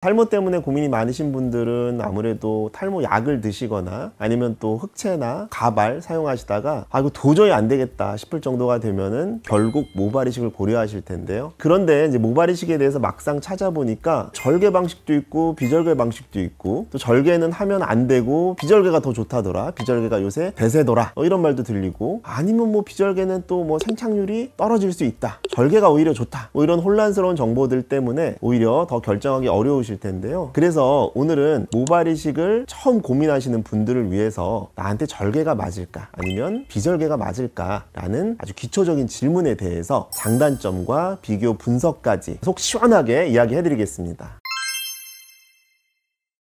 탈모 때문에 고민이 많으신 분들은 아무래도 탈모 약을 드시거나 아니면 또 흑채나 가발 사용하시다가 이거 도저히 안 되겠다 싶을 정도가 되면은 결국 모발 이식을 고려하실 텐데요. 그런데 이제 모발 이식에 대해서 막상 찾아보니까 절개 방식도 있고 비절개 방식도 있고, 또 절개는 하면 안 되고 비절개가 더 좋다더라, 비절개가 요새 대세더라, 이런 말도 들리고, 아니면 뭐 비절개는 또 뭐 생착률이 떨어질 수 있다, 절개가 오히려 좋다, 이런 혼란스러운 정보들 때문에 오히려 더 결정하기 어려우실 텐데요. 그래서 오늘은 모발 이식을 처음 고민하시는 분들을 위해서 나한테 절개가 맞을까 아니면 비절개가 맞을까 라는 아주 기초적인 질문에 대해서 장단점과 비교 분석까지 속 시원하게 이야기해 드리겠습니다.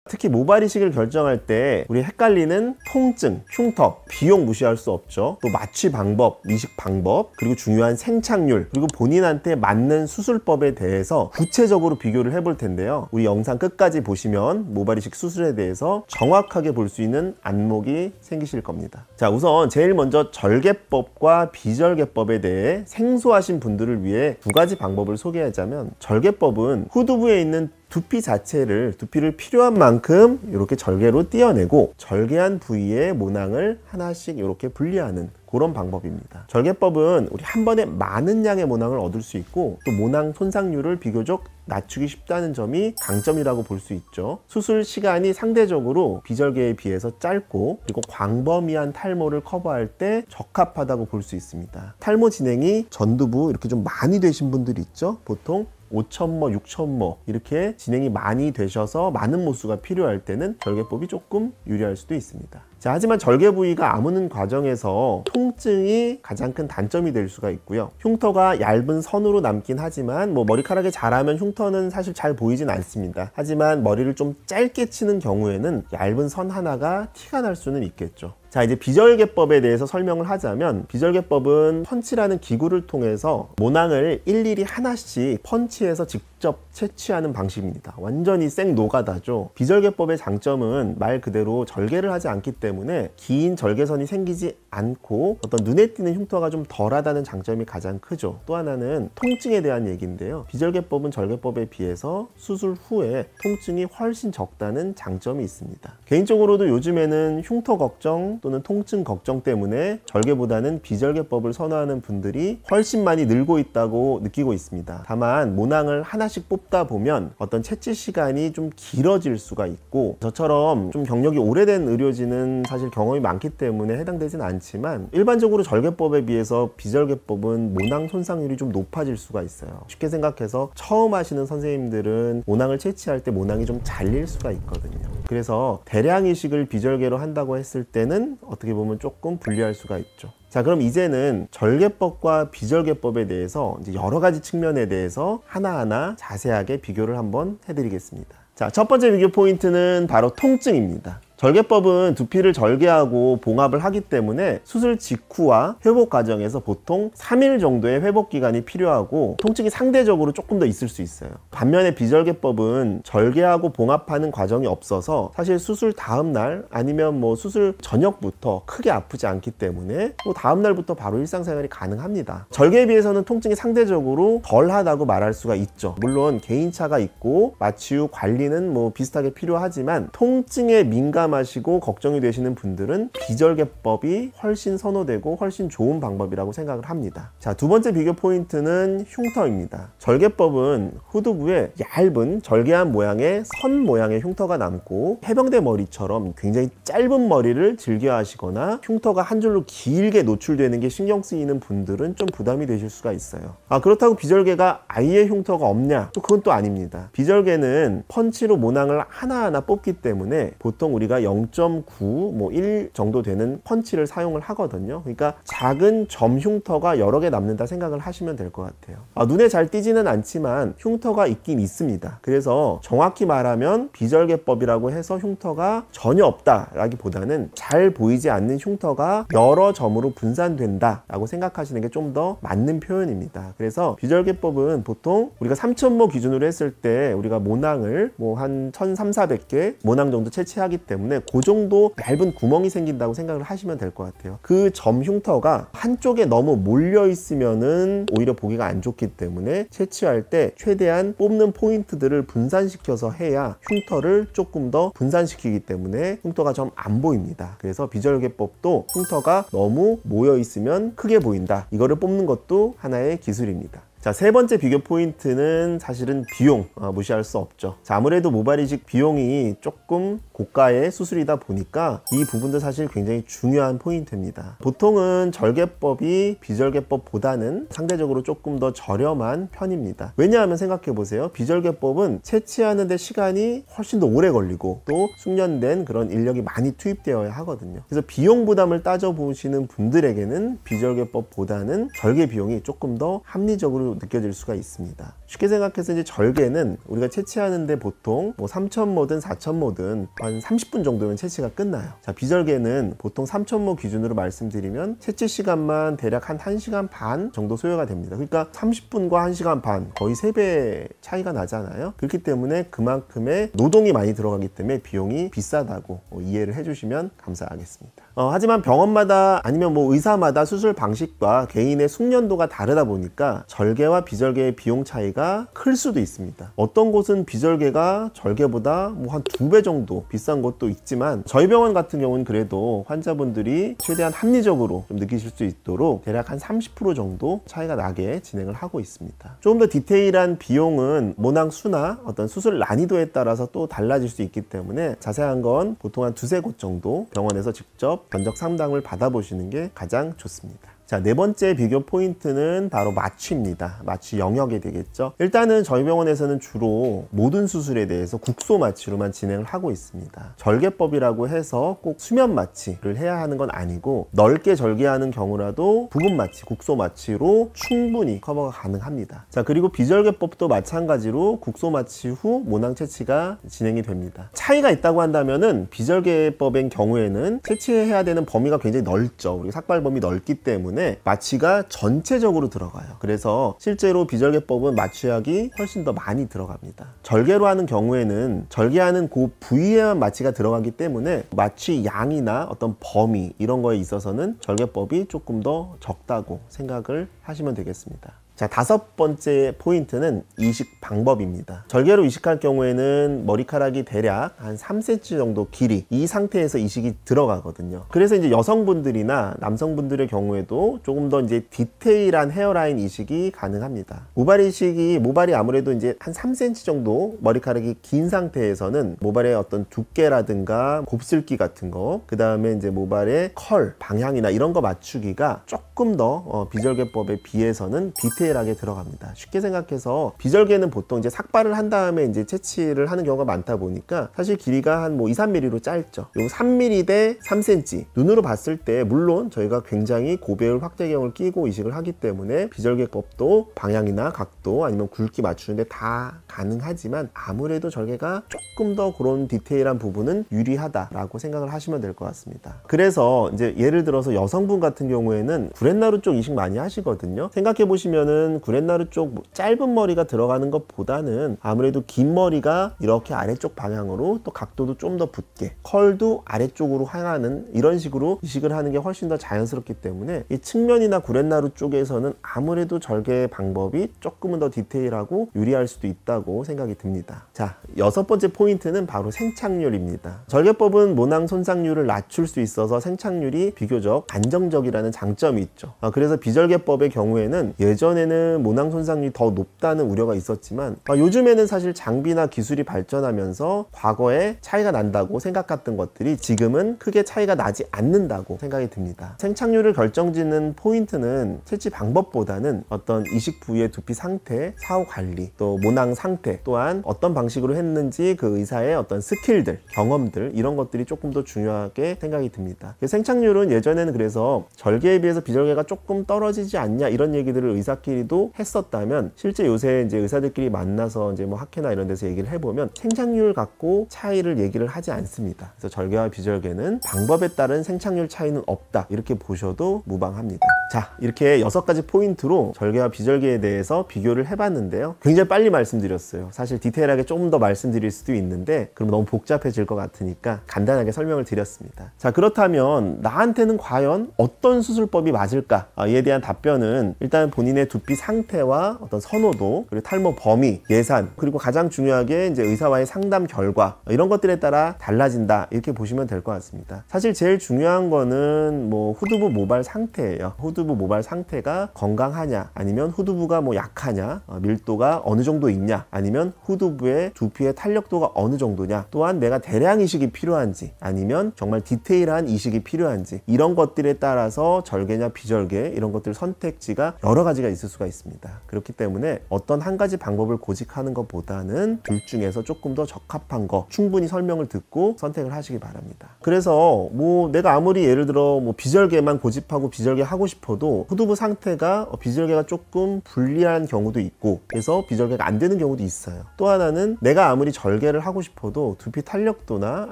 특히 모발 이식을 결정할 때 우리 헷갈리는 통증, 흉터, 비용 무시할 수 없죠. 또 마취 방법, 이식 방법, 그리고 중요한 생착률, 그리고 본인한테 맞는 수술법에 대해서 구체적으로 비교를 해볼 텐데요. 우리 영상 끝까지 보시면 모발 이식 수술에 대해서 정확하게 볼 수 있는 안목이 생기실 겁니다. 자, 우선 제일 먼저 절개법과 비절개법에 대해 생소하신 분들을 위해 두 가지 방법을 소개하자면, 절개법은 후두부에 있는 두피 자체를, 두피를 필요한 만큼 이렇게 절개로 떼어내고 절개한 부위의 모낭을 하나씩 이렇게 분리하는 그런 방법입니다. 절개법은 우리 한 번에 많은 양의 모낭을 얻을 수 있고, 또 모낭 손상률을 비교적 낮추기 쉽다는 점이 강점이라고 볼 수 있죠. 수술 시간이 상대적으로 비절개에 비해서 짧고, 그리고 광범위한 탈모를 커버할 때 적합하다고 볼 수 있습니다. 탈모 진행이 전두부 이렇게 좀 많이 되신 분들이 있죠. 보통 5,000모, 6,000모 이렇게 진행이 많이 되셔서 많은 모수가 필요할 때는 절개법이 조금 유리할 수도 있습니다. 자, 하지만 절개 부위가 아무는 과정에서 통증이 가장 큰 단점이 될 수가 있고요. 흉터가 얇은 선으로 남긴 하지만 머리카락이 자라면 흉터는 사실 잘 보이진 않습니다. 하지만 머리를 좀 짧게 치는 경우에는 얇은 선 하나가 티가 날 수는 있겠죠. 자, 이제 비절개법에 대해서 설명을 하자면, 비절개법은 펀치라는 기구를 통해서 모낭을 일일이 하나씩 펀치해서 직접 채취하는 방식입니다. 완전히 생 노가다죠. 비절개법의 장점은 말 그대로 절개를 하지 않기 때문에 긴 절개선이 생기지 않고 어떤 눈에 띄는 흉터가 좀 덜하다는 장점이 가장 크죠. 또 하나는 통증에 대한 얘기인데요. 비절개법은 절개법에 비해서 수술 후에 통증이 훨씬 적다는 장점이 있습니다. 개인적으로도 요즘에는 흉터 걱정 또는 통증 걱정 때문에 절개보다는 비절개법을 선호하는 분들이 훨씬 많이 늘고 있다고 느끼고 있습니다. 다만 모낭을 하나씩 뽑다 보면 어떤 채취 시간이 좀 길어질 수가 있고, 저처럼 좀 경력이 오래된 의료진은 사실 경험이 많기 때문에 해당되진 않지만, 일반적으로 절개법에 비해서 비절개법은 모낭 손상률이 좀 높아질 수가 있어요. 쉽게 생각해서 처음 하시는 선생님들은 모낭을 채취할 때 모낭이 좀 잘릴 수가 있거든요. 그래서 대량 이식을 비절개로 한다고 했을 때는 어떻게 보면 조금 불리할 수가 있죠. 자, 그럼 이제는 절개법과 비절개법에 대해서 이제 여러 가지 측면에 대해서 하나하나 자세하게 비교를 한번 해드리겠습니다. 자, 첫 번째 비교 포인트는 바로 통증입니다. 절개법은 두피를 절개하고 봉합을 하기 때문에 수술 직후와 회복 과정에서 보통 3일 정도의 회복 기간이 필요하고, 통증이 상대적으로 조금 더 있을 수 있어요. 반면에 비절개법은 절개하고 봉합하는 과정이 없어서 사실 수술 다음날 아니면 수술 저녁부터 크게 아프지 않기 때문에 다음날부터 바로 일상생활이 가능합니다. 절개에 비해서는 통증이 상대적으로 덜하다고 말할 수가 있죠. 물론 개인차가 있고 마취 후 관리는 비슷하게 필요하지만, 통증에 민감하시고 걱정이 되시는 분들은 비절개법이 훨씬 선호되고 훨씬 좋은 방법이라고 생각을 합니다. 자, 두 번째 비교 포인트는 흉터입니다. 절개법은 후두부에 얇은 절개한 모양의 선 모양의 흉터가 남고, 해병대 머리처럼 굉장히 짧은 머리를 즐겨 하시거나 흉터가 한 줄로 길게 노출되는 게 신경 쓰이는 분들은 좀 부담이 되실 수가 있어요. 그렇다고 비절개가 아예 흉터가 없냐? 또 그건 또 아닙니다. 비절개는 펀치로 모낭을 하나하나 뽑기 때문에 보통 우리가 0.9, 1 정도 되는 펀치를 사용을 하거든요. 그러니까 작은 점 흉터가 여러 개 남는다 생각을 하시면 될 것 같아요. 눈에 잘 띄지는 않지만 흉터가 있긴 있습니다. 그래서 정확히 말하면 비절개법이라고 해서 흉터가 전혀 없다라기보다는 잘 보이지 않는 흉터가 여러 점으로 분산된다 라고 생각하시는 게 좀 더 맞는 표현입니다. 그래서 비절개법은 보통 우리가 3,000모 기준으로 했을 때 우리가 모낭을 한 1,300, 400개 모낭 정도 채취하기 때문에 때문에 그 정도 얇은 구멍이 생긴다고 생각을 하시면 될 것 같아요. 그 점 흉터가 한쪽에 너무 몰려 있으면은 오히려 보기가 안 좋기 때문에 채취할 때 최대한 뽑는 포인트들을 분산시켜서 해야 흉터를 조금 더 분산시키기 때문에 흉터가 좀 안 보입니다. 그래서 비절개법도 흉터가 너무 모여 있으면 크게 보인다. 이거를 뽑는 것도 하나의 기술입니다. 자, 세 번째 비교 포인트는 사실은 비용, 무시할 수 없죠. 자, 아무래도 모발 이식 비용이 조금 고가의 수술이다 보니까 이 부분도 사실 굉장히 중요한 포인트입니다. 보통은 절개법이 비절개법보다는 상대적으로 조금 더 저렴한 편입니다. 왜냐하면 생각해 보세요. 비절개법은 채취하는데 시간이 훨씬 더 오래 걸리고 또 숙련된 그런 인력이 많이 투입되어야 하거든요. 그래서 비용 부담을 따져보시는 분들에게는 비절개법보다는 절개 비용이 조금 더 합리적으로 느껴질 수가 있습니다. 쉽게 생각해서 이제 절개는 우리가 채취하는데 보통 뭐 3,000모든 4,000모든 한 30분 정도면 채취가 끝나요. 자, 비절개는 보통 3,000모 기준으로 말씀드리면 채취 시간만 대략 한 1시간 반 정도 소요가 됩니다. 그러니까 30분과 1시간 반 거의 3배 차이가 나잖아요. 그렇기 때문에 그만큼의 노동이 많이 들어가기 때문에 비용이 비싸다고 이해를 해주시면 감사하겠습니다. 하지만 병원마다 아니면 뭐 의사마다 수술 방식과 개인의 숙련도가 다르다 보니까 절개와 비절개의 비용 차이가 클 수도 있습니다. 어떤 곳은 비절개가 절개보다 뭐 한 2배 정도 비싼 곳도 있지만 저희 병원 같은 경우는 그래도 환자분들이 최대한 합리적으로 좀 느끼실 수 있도록 대략 한 30% 정도 차이가 나게 진행을 하고 있습니다. 조금 더 디테일한 비용은 모낭 수나 어떤 수술 난이도에 따라서 또 달라질 수 있기 때문에 자세한 건 보통 한 2-3곳 정도 병원에서 직접 견적 상담을 받아보시는 게 가장 좋습니다. 자, 네 번째 비교 포인트는 바로 마취입니다. 마취 영역이 되겠죠. 일단은 저희 병원에서는 주로 모든 수술에 대해서 국소 마취로만 진행을 하고 있습니다. 절개법이라고 해서 꼭 수면 마취를 해야 하는 건 아니고 넓게 절개하는 경우라도 부분 마취, 국소 마취로 충분히 커버가 가능합니다. 자, 그리고 비절개법도 마찬가지로 국소 마취 후 모낭 채취가 진행이 됩니다. 차이가 있다고 한다면은 비절개법의 경우에는 채취해야 되는 범위가 굉장히 넓죠. 우리 삭발 범위 넓기 때문에 마취가 전체적으로 들어가요. 그래서 실제로 비절개법은 마취약이 훨씬 더 많이 들어갑니다. 절개로 하는 경우에는 절개하는 그 부위에만 마취가 들어가기 때문에 마취 양이나 어떤 범위 이런 거에 있어서는 절개법이 조금 더 적다고 생각을 하시면 되겠습니다. 자, 다섯 번째 포인트는 이식 방법입니다. 절개로 이식할 경우에는 머리카락이 대략 한 3cm 정도 길이, 이 상태에서 이식이 들어가거든요. 그래서 이제 여성분들이나 남성분들의 경우에도 조금 더 이제 디테일한 헤어라인 이식이 가능합니다. 모발 이식이 모발이 아무래도 이제 한 3cm 정도 머리카락이 긴 상태에서는 모발의 어떤 두께라든가 곱슬기 같은 거, 그 다음에 이제 모발의 컬, 방향이나 이런 거 맞추기가 조금 더 비절개법에 비해서는 디테일하게 들어갑니다. 쉽게 생각해서 비절개는 보통 이제 삭발을 한 다음에 이제 채취를 하는 경우가 많다 보니까 사실 길이가 한 뭐 2-3mm로 짧죠. 요 3mm 대 3cm 눈으로 봤을 때 물론 저희가 굉장히 고배율 확대경을 끼고 이식을 하기 때문에 비절개법도 방향이나 각도 아니면 굵기 맞추는데 다 가능하지만 아무래도 절개가 조금 더 그런 디테일한 부분은 유리하다라고 생각을 하시면 될 것 같습니다. 그래서 이제 예를 들어서 여성분 같은 경우에는 구렛나루 쪽 이식 많이 하시거든요. 생각해 보시면은 구렛나루 쪽 짧은 머리가 들어가는 것보다는 아무래도 긴 머리가 이렇게 아래쪽 방향으로 또 각도도 좀 더 붙게 컬도 아래쪽으로 향하는 이런 식으로 이식을 하는 게 훨씬 더 자연스럽기 때문에 이 측면이나 구렛나루 쪽에서는 아무래도 절개 방법이 조금은 더 디테일하고 유리할 수도 있다고 생각이 듭니다. 자, 여섯 번째 포인트는 바로 생착률입니다. 절개법은 모낭 손상률을 낮출 수 있어서 생착률이 비교적 안정적이라는 장점이 있죠. 그래서 비절개법의 경우에는 예전에는 모낭 손상률이 더 높다는 우려가 있었지만 요즘에는 사실 장비나 기술이 발전하면서 과거에 차이가 난다고 생각했던 것들이 지금은 크게 차이가 나지 않는다고 생각이 듭니다. 생착률을 결정짓는 포인트는 채취 방법보다는 어떤 이식 부위의 두피 상태, 사후 관리, 또 모낭 상태, 또한 어떤 방식으로 했는지 그 의사의 어떤 스킬들, 경험들 이런 것들이 조금 더 중요하게 생각이 듭니다. 생착률은 예전에는 그래서 절개에 비해서 비절개가 조금 떨어지지 않냐 이런 얘기들을 의사끼리도 했었다면 실제 요새 이제 의사들끼리 만나서 이제 뭐 학회나 이런 데서 얘기를 해보면 생착률 갖고 차이를 얘기를 하지 않습니다. 그래서 절개와 비절개는 방법에 따른 생착률 차이는 없다 이렇게 보셔도 무방합니다. 자, 이렇게 6가지 포인트로 절개와 비절개에 대해서 비교를 해봤는데요. 굉장히 빨리 말씀드렸어요. 사실 디테일하게 조금 더 말씀드릴 수도 있는데 그럼 너무 복잡해질 것 같으니까 간단하게 설명을 드렸습니다. 자, 그렇다면 나한테는 과연 어떤 수술법이 맞을까? 이에 대한 답변은 일단 본인의 두피 상태와 어떤 선호도, 그리고 탈모 범위, 예산, 그리고 가장 중요하게 이제 의사와의 상담 결과, 이런 것들에 따라 달라진다, 이렇게 보시면 될 것 같습니다. 사실 제일 중요한 거는 뭐 후두부 모발 상태예요. 후두부 모발 상태가 건강하냐, 아니면 후두부가 뭐 약하냐, 밀도가 어느 정도 있냐, 아니면 후두부의 두피의 탄력도가 어느 정도냐, 또한 내가 대량 이식이 필요한지, 아니면 정말 디테일한 이식이 필요한지, 이런 것들에 따라서 절개냐 비절개, 이런 것들 선택지가 여러 가지가 있을 수가 있습니다. 그렇기 때문에 어떤 한 가지 방법을 고집하는 것보다는 둘 중에서 조금 더 적합한 거 충분히 설명을 듣고 선택을 하시기 바랍니다. 그래서 뭐 내가 아무리 예를 들어 뭐 비절개만 고집하고 비절개 하고 싶어도 후두부 상태가 비절개가 조금 불리한 경우도 있고, 그래서 비절개가 안 되는 경우도 있어요. 또 하나는 내가 아무리 절개를 하고 싶어도 두피 탄력도나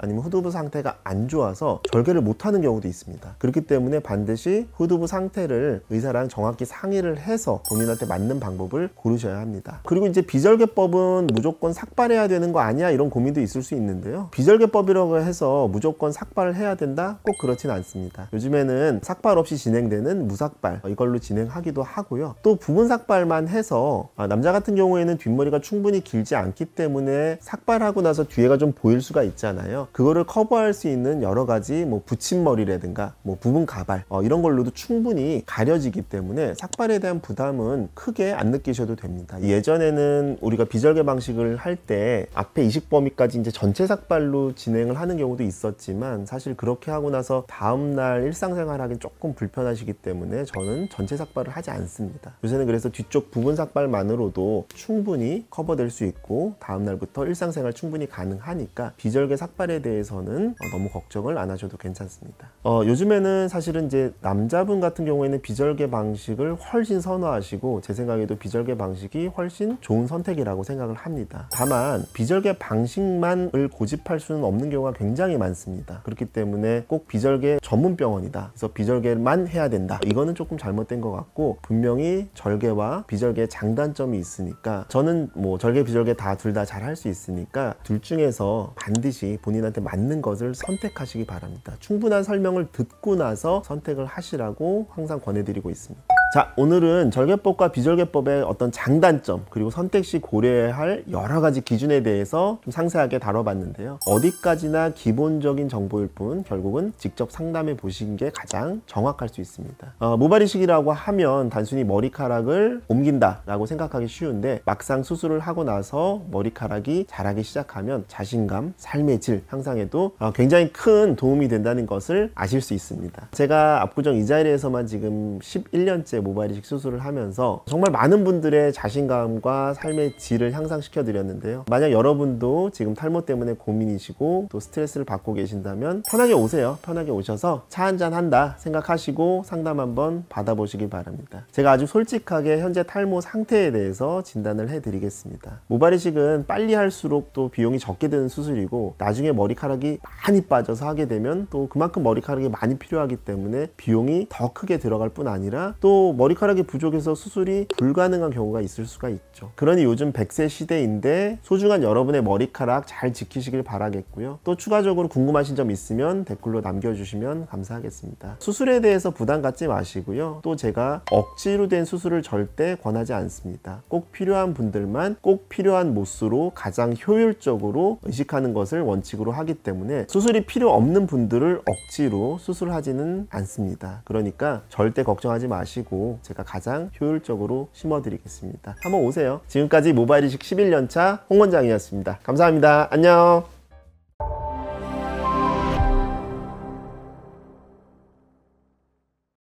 아니면 후두부 상태가 안 좋아서 절개를 못 하는 경우도 있습니다. 그렇기 때문에 반드시 후두부 상태를 의사랑 정확히 상의를 해서 본인한테 맞는 방법을 고르셔야 합니다. 그리고 이제 비절개법은 무조건 삭발해야 되는 거 아니야, 이런 고민도 있을 수 있는데요. 비절개법이라고 해서 무조건 삭발을 해야 된다? 꼭 그렇진 않습니다. 요즘에는 삭발 없이 진행되는 무삭발, 이걸로 진행하기도 하고요. 또 부분 삭발만 해서 남자 같은 경우에는 뒷머리가 충분히 길지 않기 때문에 삭발하고 나서 뒤에가 좀 보일 수가 있잖아요. 그거를 커버할 수 있는 여러 가지 뭐 붙임머리라든가 뭐 부분 가발, 이런 걸로도 충분히 가려지기 때문에 삭발에 대한 부담은 크게 안 느끼셔도 됩니다. 예전에는 우리가 비절개 방식을 할 때 앞에 이식 범위까지 이제 전체 삭발로 진행을 하는 경우도 있었지만, 사실 그렇게 하고 나서 다음날 일상생활 하긴 조금 불편하시기 때문에 저는 전체 삭발을 하지 않습니다. 요새는 그래서 뒤쪽 부분 삭발만으로도 충분히 커버될 수 있고 다음날부터 일상생활 충분히 가능하니까 비절개 삭발에 대해서는 너무 걱정을 안 하셔도 괜찮습니다. 요즘에는 사실은 이제 남자분 같은 경우에는 비절개 방식을 훨씬 선호하시고, 제 생각에도 비절개 방식이 훨씬 좋은 선택이라고 생각을 합니다. 다만 비절개 방식만을 고집할 수는 없는 경우가 굉장히 많습니다. 그렇기 때문에 꼭 비절개 전문 병원이다, 그래서 비절개만 해야 된다, 이거는 조금 잘못된 것 같고, 분명히 절개와 비절개의 장단점이 있으니까 저는 뭐 절개 비절개 다 둘 다 잘 할 수 있으니까 둘 중에서 반드시 본인한테 맞는 것을 선택하시기 바랍니다. 충분한 설명을 듣고 나서 선택을 하시라고 항상 권해드리고 있습니다. 자, 오늘은 절개법과 비절개법의 어떤 장단점, 그리고 선택 시 고려해야 할 여러 가지 기준에 대해서 좀 상세하게 다뤄봤는데요. 어디까지나 기본적인 정보일 뿐 결국은 직접 상담해 보신 게 가장 정확할 수 있습니다. 모발 이식이라고 하면 단순히 머리카락을 옮긴다 라고 생각하기 쉬운데, 막상 수술을 하고 나서 머리카락이 자라기 시작하면 자신감, 삶의 질 향상에도 굉장히 큰 도움이 된다는 것을 아실 수 있습니다. 제가 압구정 이 자리에서만 지금 11년째 모발 이식 수술을 하면서 정말 많은 분들의 자신감과 삶의 질을 향상시켜 드렸는데요. 만약 여러분도 지금 탈모 때문에 고민이시고 또 스트레스를 받고 계신다면 편하게 오세요. 편하게 오셔서 차 한잔 한다 생각하시고 상담 한번 받아보시기 바랍니다. 제가 아주 솔직하게 현재 탈모 상태에 대해서 진단을 해드리겠습니다. 모발 이식은 빨리 할수록 또 비용이 적게 드는 수술이고, 나중에 머리카락이 많이 빠져서 하게 되면 또 그만큼 머리카락이 많이 필요하기 때문에 비용이 더 크게 들어갈 뿐 아니라 또 머리카락이 부족해서 수술이 불가능한 경우가 있을 수가 있죠. 그러니 요즘 100세 시대인데 소중한 여러분의 머리카락 잘 지키시길 바라겠고요. 또 추가적으로 궁금하신 점 있으면 댓글로 남겨주시면 감사하겠습니다. 수술에 대해서 부담 갖지 마시고요. 또 제가 억지로 된 수술을 절대 권하지 않습니다. 꼭 필요한 분들만 꼭 필요한 모수로 가장 효율적으로 이식하는 것을 원칙으로 하기 때문에 수술이 필요 없는 분들을 억지로 수술하지는 않습니다. 그러니까 절대 걱정하지 마시고 제가 가장 효율적으로 심어드리겠습니다. 한번 오세요. 지금까지 모발 이식 11년차 홍 원장이었습니다. 감사합니다. 안녕.